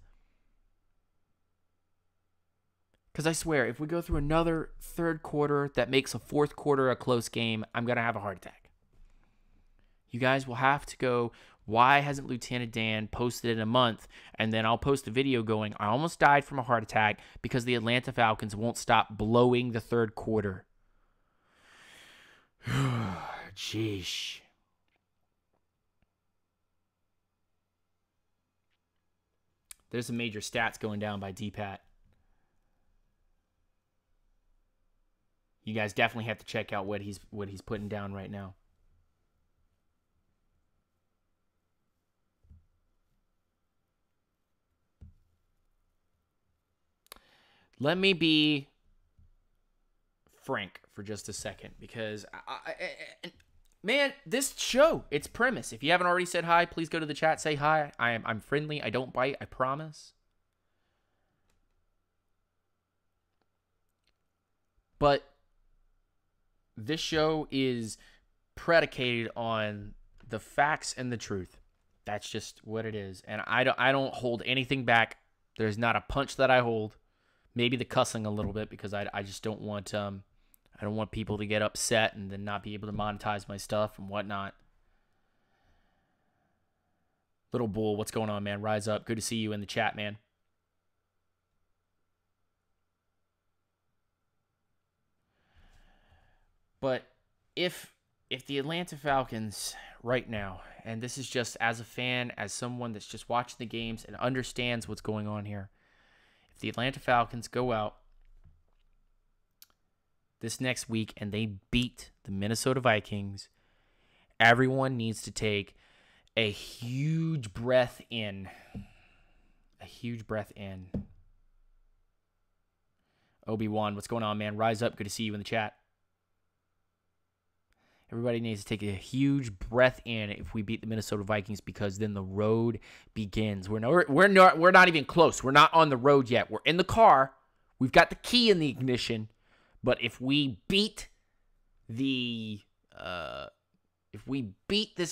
Because I swear, if we go through another third quarter that makes a fourth quarter a close game, I'm going to have a heart attack. You guys will have to go, why hasn't Lieutenant Dan posted in a month? And then I'll post a video going, I almost died from a heart attack because the Atlanta Falcons won't stop blowing the third quarter. Jeesh. There's some major stats going down by D-Pat. You guys definitely have to check out what he's putting down right now. Let me be frank for just a second, because man, this show, its premise. If you haven't already said hi, please go to the chat, say hi. I'm friendly. I don't bite. I promise. But this show is predicated on the facts and the truth. That's just what it is. And I don't hold anything back. There's not a punch that I hold. Maybe the cussing a little bit, because I just don't want I don't want people to get upset and then not be able to monetize my stuff and whatnot. Little Bull, what's going on, man? Rise up. Good to see you in the chat, man. But if the Atlanta Falcons right now, and this is just as a fan, as someone that's just watching the games and understands what's going on here, if the Atlanta Falcons go out this next week and they beat the Minnesota Vikings, everyone needs to take a huge breath in. A huge breath in. Obi-Wan, what's going on, man? Rise up. Good to see you in the chat. Everybody needs to take a huge breath in if we beat the Minnesota Vikings, because then the road begins. We're not even close. We're not on the road yet. We're in the car. We've got the key in the ignition. But if we beat this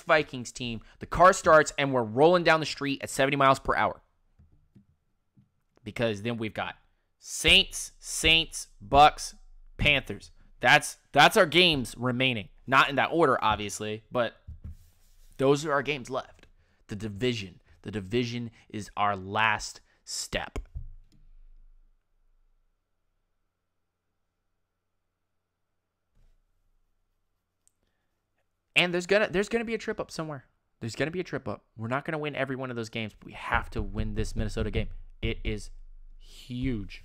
Vikings team, the car starts and we're rolling down the street at 70 miles per hour. Because then we've got Saints, Bucs, Panthers. That's our games remaining. Not in that order, obviously, but those are our games left. The division. The division is our last step. And there's gonna be a trip up somewhere. There's gonna be a trip up. We're not gonna win every one of those games, but we have to win this Minnesota game. It is huge.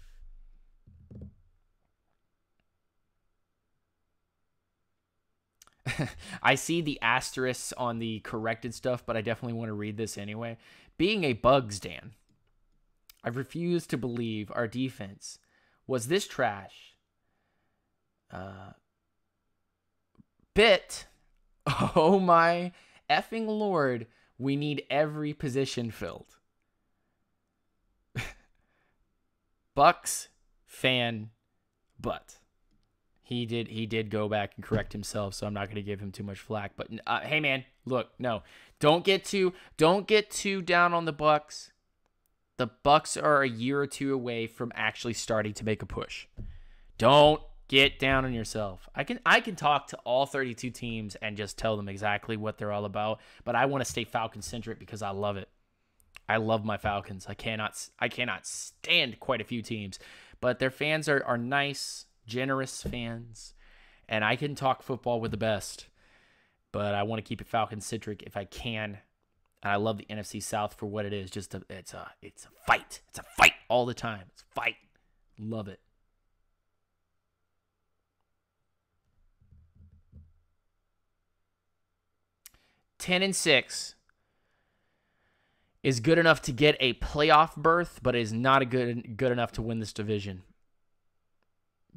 I see the asterisks on the corrected stuff, but I definitely want to read this anyway. Being a Bugs Dan, I refuse to believe our defense was this trash. Oh my effing Lord, we need every position filled. Bucs fan, but he did go back and correct himself, so I'm not going to give him too much flack. But hey man, look, no, don't get too down on the Bucs. The Bucs are a year or two away from actually starting to make a push. Don't get down on yourself. I can talk to all 32 teams and just tell them exactly what they're all about, but I want to stay Falcon centric because I love it. I love my Falcons. I cannot stand quite a few teams, but their fans are nice, generous fans, and I can talk football with the best, but I want to keep it Falcon centric if I can. And I love the NFC South for what it is. It's a fight. It's a fight all the time. It's a fight. Love it. (10-6) is good enough to get a playoff berth, but is not good enough to win this division.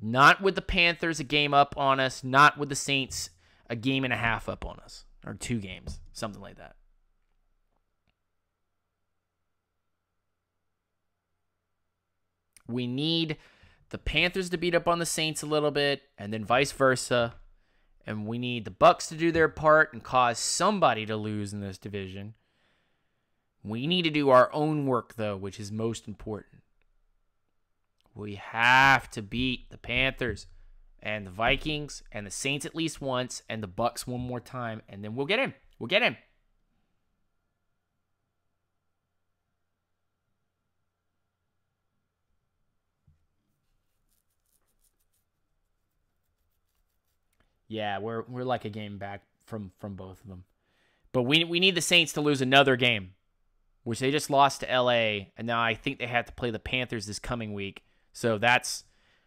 Not with the Panthers a game up on us. Not with the Saints a game and a half up on us. Or 2 games. Something like that. We need the Panthers to beat up on the Saints a little bit, and then vice versa. And we need the Bucs to do their part and cause somebody to lose in this division. We need to do our own work, though, which is most important. We have to beat the Panthers and the Vikings and the Saints at least once and the Bucs one more time, and then we'll get him. We'll get him. Yeah, we're like a game back from both of them. But we need the Saints to lose another game, which they just lost to LA, and now I think they have to play the Panthers this coming week. So that's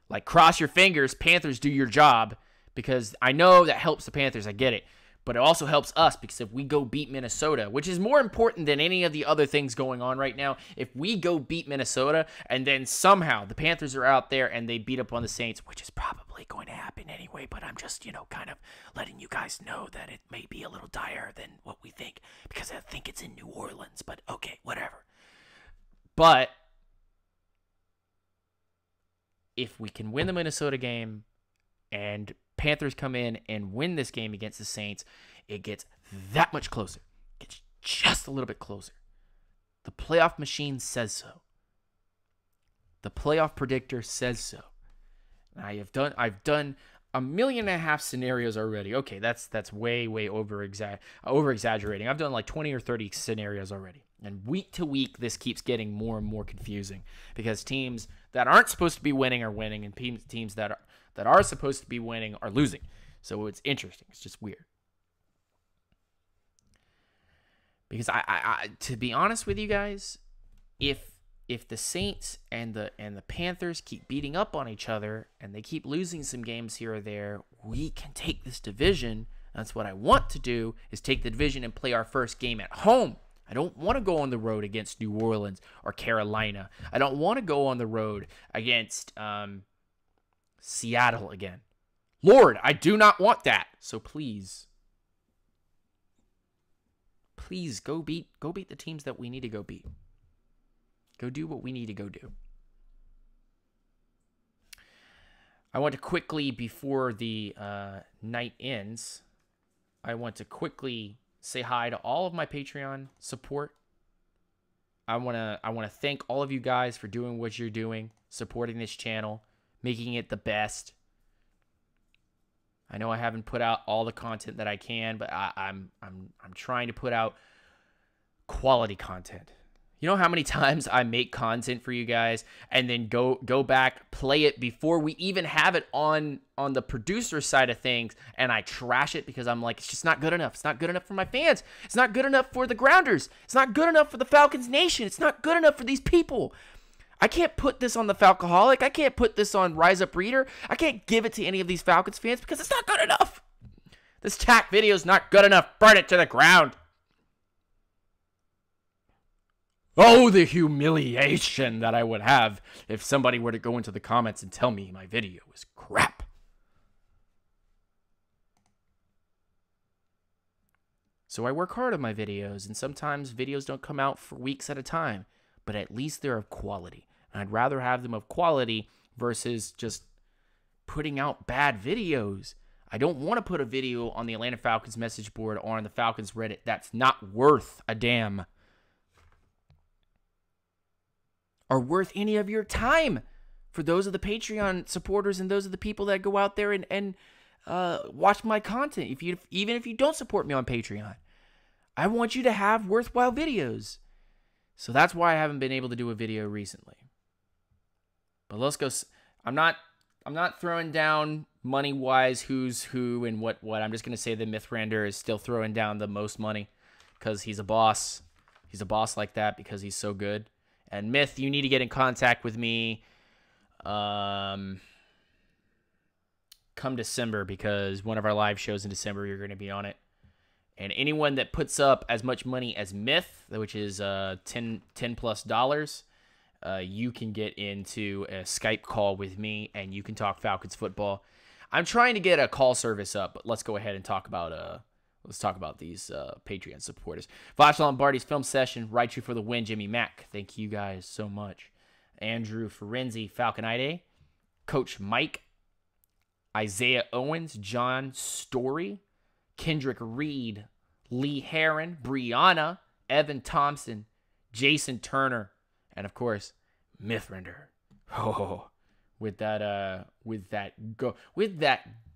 like, cross your fingers, Panthers do your job, because I know that helps the Panthers. I get it. But it also helps us, because if we go beat Minnesota, which is more important than any of the other things going on right now, if we go beat Minnesota and then somehow the Panthers are out there and they beat up on the Saints, which is probably going to happen anyway, but I'm just, kind of letting you guys know that it may be a little dire than what we think, because I think it's in New Orleans, but okay, whatever. But if we can win the Minnesota game and Panthers come in and win this game against the Saints, it gets that much closer. It gets just a little bit closer. The playoff machine says so. The playoff predictor says so. I've done 1.5 million scenarios already. Okay, that's way over exaggerating. I've done like 20 or 30 scenarios already. And week to week, this keeps getting more and more confusing, because teams that aren't supposed to be winning are winning, and teams that are supposed to be winning are losing. So it's interesting. It's just weird. Because I to be honest with you guys, if the Saints and the Panthers keep beating up on each other and they keep losing some games here or there, we can take this division. That's what I want to do, is take the division and play our first game at home. I don't want to go on the road against New Orleans or Carolina. I don't want to go on the road against Seattle again. Lord, I do not want that. So please go beat the teams that we need to go beat. Go do what we need to go do. I want to quickly, before the night ends, I want to quickly say hi to all of my Patreon support. I want to thank all of you guys for doing what you're doing, supporting this channel, making it the best. I know I haven't put out all the content that I can, but I'm trying to put out quality content. You know how many times I make content for you guys and then go back, play it before we even have it on the producer side of things, and I trash it because I'm like, it's just not good enough. It's not good enough for my fans. It's not good enough for the Grounders. It's not good enough for the Falcons Nation. It's not good enough for these people. I can't put this on the Falcoholic. I can't put this on Rise Up Reader. I can't give it to any of these Falcons fans because it's not good enough. This tack video is not good enough. Burn it to the ground. Oh, the humiliation that I would have if somebody were to go into the comments and tell me my video is crap. So I work hard on my videos, and sometimes videos don't come out for weeks at a time, but at least they're of quality. And I'd rather have them of quality versus just putting out bad videos. I don't want to put a video on the Atlanta Falcons message board or on the Falcons Reddit that's not worth a damn. Or worth any of your time. For those of the Patreon supporters and those of the people that go out there and watch my content. Even if you don't support me on Patreon, I want you to have worthwhile videos. So that's why I haven't been able to do a video recently. But let's go. I'm not throwing down money-wise who's who and what. I'm just going to say that Mythrander is still throwing down the most money because he's a boss. He's a boss like that because he's so good. And Myth, you need to get in contact with me come December, because one of our live shows in December, you're going to be on it. And anyone that puts up as much money as Myth, which is $10 plus, you can get into a Skype call with me, and you can talk Falcons football. I'm trying to get a call service up, but let's go ahead and talk about these Patreon supporters. Vosh Lombardi's film session, Right You for the Win, Jimmy Mack. Thank you guys so much. Andrew Ferenzi, Falconide. Coach Mike. Isaiah Owens, John Story. Kendrick Reed. Lee Heron. Brianna. Evan Thompson. Jason Turner. And, of course, Mythrander. Oh, with that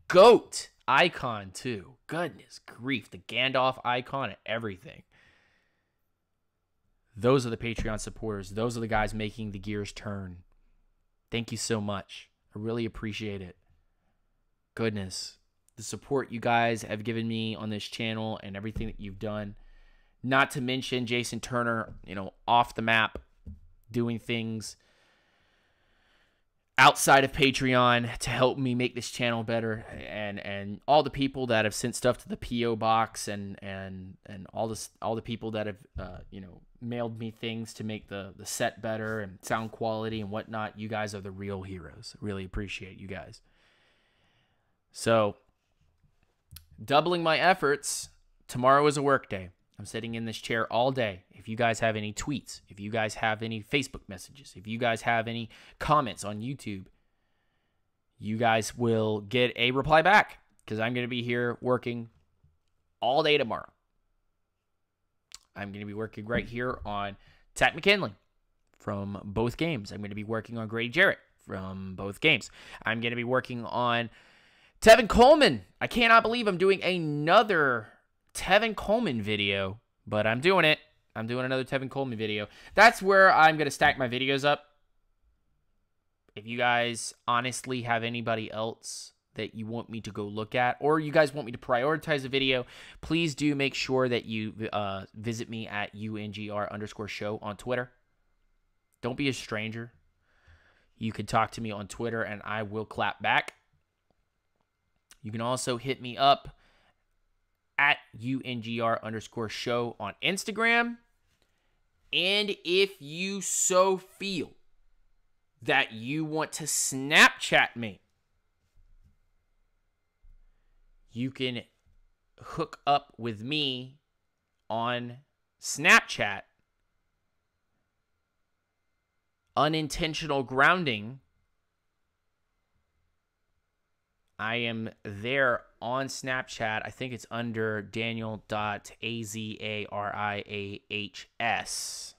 GOAT icon too. Goodness grief, the Gandalf icon and everything. Those are the Patreon supporters. Those are the guys making the gears turn. Thank you so much. I really appreciate it. Goodness, the support you guys have given me on this channel and everything that you've done. Not to mention Jason Turner, off the map, doing things outside of Patreon to help me make this channel better, and all the people that have sent stuff to the PO box and all the people that have mailed me things to make the set better and sound quality and whatnot. You guys are the real heroes. Really appreciate you guys. So, doubling my efforts, tomorrow is a work day. I'm sitting in this chair all day. If you guys have any tweets, if you guys have any Facebook messages, if you guys have any comments on YouTube, you guys will get a reply back, because I'm going to be here working all day tomorrow. I'm going to be working right here on Tat McKinley from both games. I'm going to be working on Grady Jarrett from both games. I'm going to be working on Tevin Coleman. I cannot believe I'm doing another Tevin Coleman video, but I'm doing it. I'm doing another Tevin Coleman video. That's where I'm going to stack my videos up. If you guys honestly have anybody else that you want me to go look at, or you guys want me to prioritize a video, please do make sure that you visit me at UNGR_show on Twitter. Don't be a stranger. You can talk to me on Twitter, and I will clap back. You can also hit me up at UNGR_show on Instagram. And if you so feel that you want to Snapchat me, you can hook up with me on Snapchat. Unintentional grounding. I am there on Snapchat. I think it's under Daniel.Azariahs.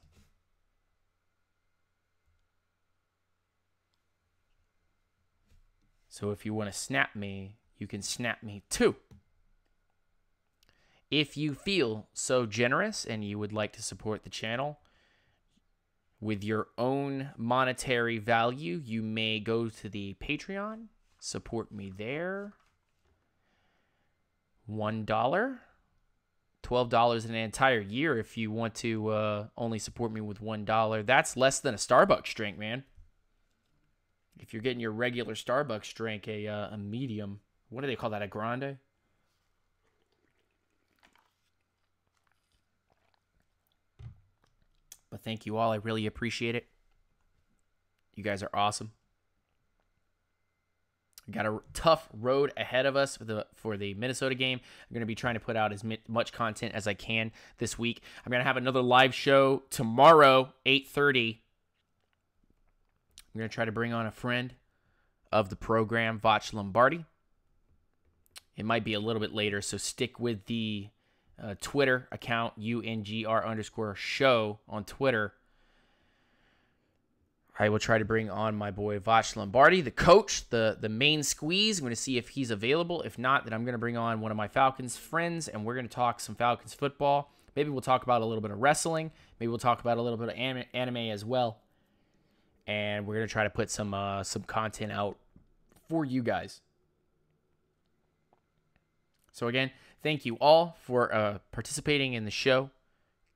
So if you want to snap me, you can snap me too. If you feel so generous and you would like to support the channel with your own monetary value, you may go to the Patreon. Support me there. $1. $12 an entire year if you want to only support me with $1. That's less than a Starbucks drink, man. If you're getting your regular Starbucks drink, a medium, what do they call that, a grande? But thank you all. I really appreciate it. You guys are awesome. We got a tough road ahead of us for the Minnesota game. I'm going to be trying to put out as much content as I can this week. I'm going to have another live show tomorrow, 8:30. I'm going to try to bring on a friend of the program, Vach Lombardi. It might be a little bit later, so stick with the Twitter account, UNGR_show on Twitter. I will try to bring on my boy Vach Lombardi, the coach, the main squeeze. I'm going to see if he's available. If not, then I'm going to bring on one of my Falcons friends, and we're going to talk some Falcons football. Maybe we'll talk about a little bit of wrestling. Maybe we'll talk about a little bit of anime as well. And we're going to try to put some content out for you guys. So again, thank you all for participating in the show,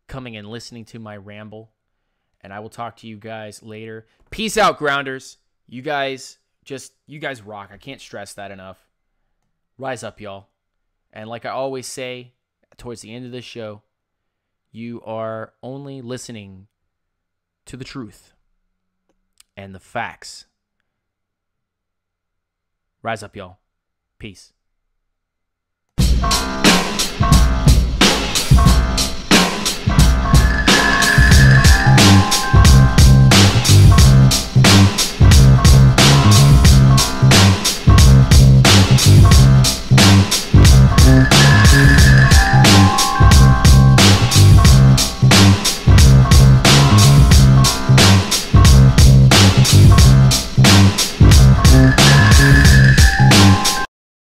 coming and listening to my ramble. And I will talk to you guys later. Peace out, Grounders. You guys rock. I can't stress that enough. Rise up, y'all. And like I always say towards the end of this show, you are only listening to the truth and the facts. Rise up, y'all. Peace.